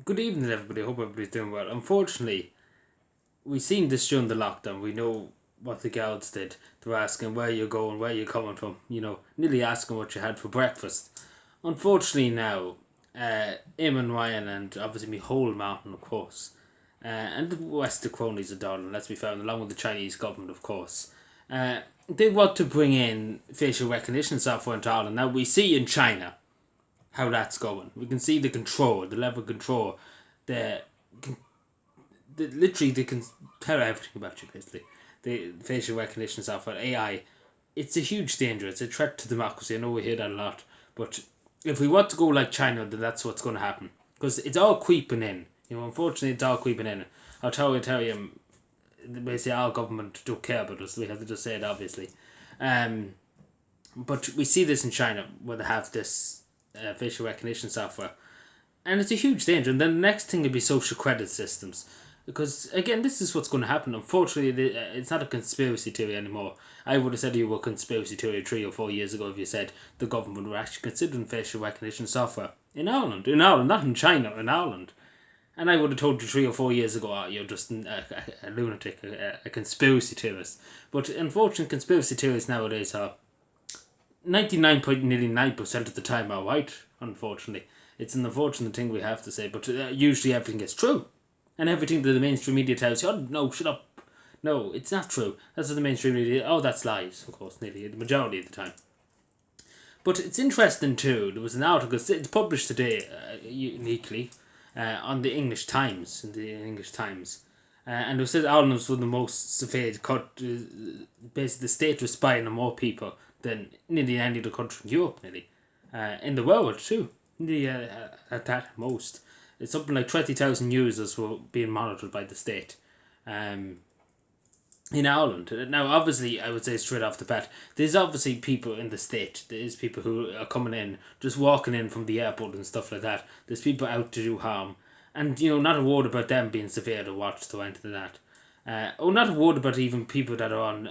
Good evening, everybody. I hope everybody's doing well. Unfortunately, we seen this during the lockdown. We know what the girls did. They were asking where you're going, where you're coming from. Nearly asking what you had for breakfast. Unfortunately, now, Eamon Ryan and obviously me whole mountain, of course, and the West cronies of Darwin, let's be found, along with the Chinese government, of course. They want to bring in facial recognition software into Ireland. Now, we see in China how that's going. We can see the level of control, the, literally they can tell everything about you basically. The facial recognition software, AI, it's a huge danger. It's a threat to democracy. I know we hear that a lot, but if we want to go like China, then that's what's going to happen because it's all creeping in. Unfortunately, it's all creeping in. I'll tell you, basically our government don't care about us. We have to just say it obviously. But we see this in China where they have this facial recognition software, and it's a huge danger. And then the next thing would be social credit systems, because again, this is what's going to happen. Unfortunately, it's not a conspiracy theory anymore. I would have said you were a conspiracy theory 3 or 4 years ago if you said the government were actually considering facial recognition software in Ireland. In Ireland, not in China, in Ireland. And I would have told you 3 or 4 years ago, oh, you're just a lunatic, a conspiracy theorist. But unfortunately, conspiracy theories nowadays are 99.9% of the time are right, unfortunately. It's an unfortunate thing we have to say, but usually everything is true. And everything that the mainstream media tells you, oh no, shut up. No, it's not true. That's what the mainstream media, oh, that's lies, of course, nearly the majority of the time. But it's interesting too, there was an article, it's published today, uniquely, on the English Times, and it said Ireland was one of the most surveyed basically the state was spying on more people than nearly any other country in Europe, nearly. In the world too. Nearly at that most. It's something like 20,000 users were being monitored by the state. In Ireland. Now, obviously, I would say straight off the bat, there's obviously people in the state. There's people who are coming in, just walking in from the airport and stuff like that. There's people out to do harm. And, not a word about them being severely watched or anything like that. Not a word about even people that are on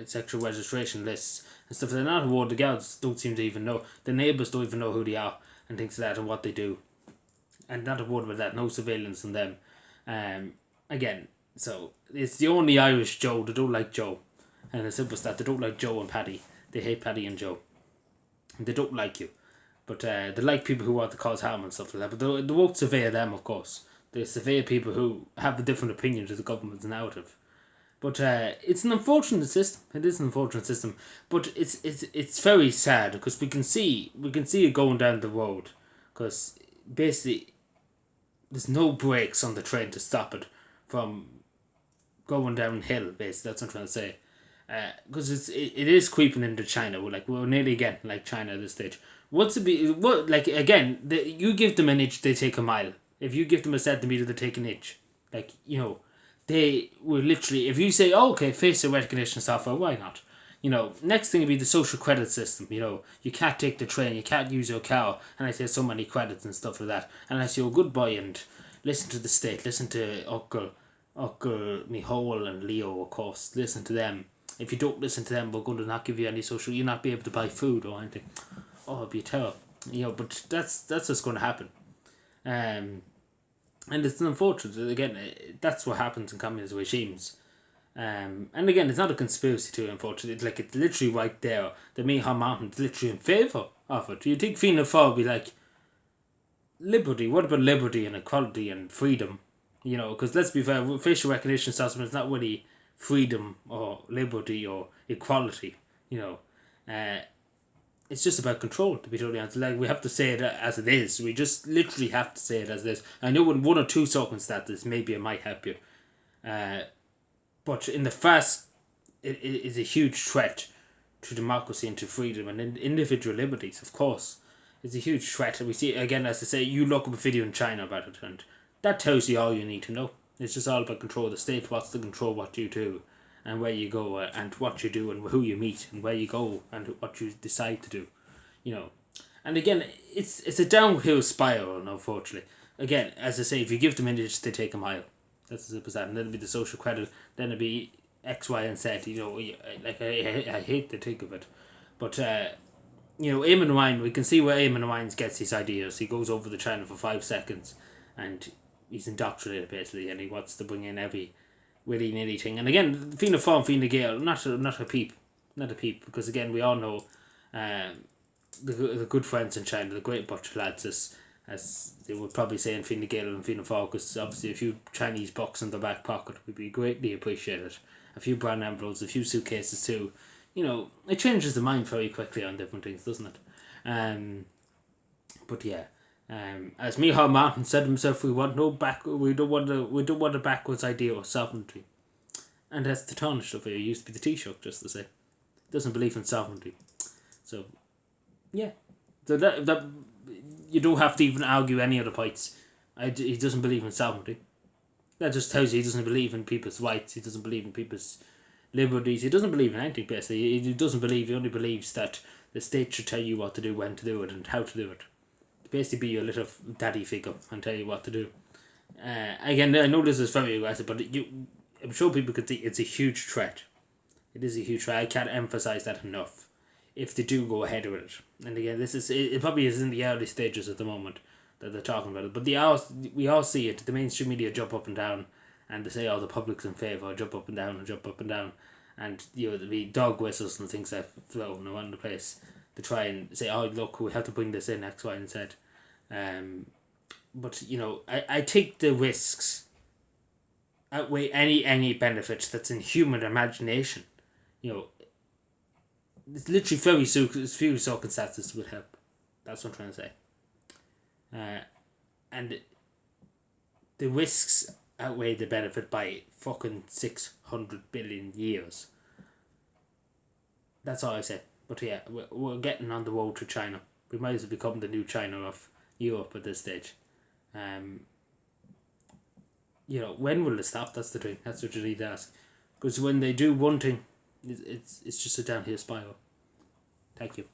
sexual registration lists and stuff like that. Not a word. The girls don't seem to even know. The neighbours don't even know who they are and things like that and what they do. And not a word about that. No surveillance on them. Again, so it's the only Irish Joe. They don't like Joe. And the simple that they don't like Joe and Paddy. They hate Paddy and Joe. And they don't like you. But they like people who want to cause harm and stuff like that. But they won't survey them, of course. They survey people who have a different opinion to the government's narrative. But it's an unfortunate system. It is an unfortunate system. But it's very sad because we can see it going down the road. Because basically there's no brakes on the train to stop it from going downhill, basically. That's what I'm trying to say. Because it is creeping into China. We're nearly getting like China at this stage. You give them an inch, they take a mile. If you give them a centimeter, they take an inch. They will literally, if you say, oh, okay, facial recognition software, why not? Next thing would be the social credit system. You can't take the train, you can't use your car unless you have so many credits and stuff like that. Unless you're a good boy and listen to the state, listen to Uncle Mihol and Leo, of course, listen to them. If you don't listen to them, we're going to not give you any social, you'll not be able to buy food or anything. Oh, it'd be terrible. But that's what's going to happen. And it's unfortunate. Again, that's what happens in communist regimes. And again, it's not a conspiracy theory, unfortunately. It's literally right there. The Micheál Martin is literally in favour of it. You think Fianna Fáil would be like, liberty? What about liberty and equality and freedom? Because let's be fair, facial recognition system is not really freedom or liberty or equality. It's just about control, to be totally honest. We have to say it as it is. We just literally have to say it as it is. I know in one or two circumstances, maybe it might help you. But in the first, it is a huge threat to democracy and to freedom and individual liberties, of course. It's a huge threat. And we see, again, as I say, you look up a video in China about it, and that tells you all you need to know. It's just all about control of the state, what's the control, what you do, and where you go, and what you do, and who you meet, and where you go, and what you decide to do. And again, it's a downhill spiral, unfortunately. Again, as I say, if you give them inches, they take a mile. That's as simple as that. And then it'll be the social credit, then it'll be X, Y, and Z. I hate to think of it. But Eamon Wine, we can see where Eamon Wines gets his ideas. He goes over the channel for 5 seconds and he's indoctrinated basically, and he wants to bring in every willy nilly thing. And again, Fianna Fáil, Fianna Gael, not a peep, because again, we all know the good friends in China, the great bunch of lads, as they would probably say in Fianna Gael and Fianna Fáil, because obviously a few Chinese bucks in their back pocket would be greatly appreciated. A few brown envelopes, a few suitcases too. It changes the mind very quickly on different things, doesn't it? But yeah, as Micheál Martin said himself, we don't want a backwards idea of sovereignty, and that's the tarnished of it. It used to be the Taoiseach, just to say, doesn't believe in sovereignty. So, yeah, so that you don't have to even argue any other points. He doesn't believe in sovereignty. That just tells you he doesn't believe in people's rights. He doesn't believe in people's liberties. He doesn't believe in anything, basically. He only believes that the state should tell you what to do, when to do it, and how to do it. Basically be your little daddy figure and tell you what to do. Again, I know this is very aggressive, but I'm sure people could see it's a huge threat. It is a huge threat. I can't emphasize that enough. If they do go ahead with it. And again, it probably is in the early stages at the moment that they're talking about it. But we all see it. The mainstream media jump up and down, and they say, the public's in favour, jump up and down and jump up and down. And there'll be dog whistles and things that floating around the place to try and say, look, we have to bring this in, X, Y, and Z. But I think the risks outweigh any benefit that's in human imagination. It's literally few circumstances would help. That's what I'm trying to say. And the risks outweigh the benefit by fucking 600 billion years. That's all I say. But yeah, we're getting on the road to China. We might as well become the new China of Europe at this stage. When will it stop? That's the thing. That's what you need to ask. Because when they do one thing, it's just a downhill spiral. Thank you.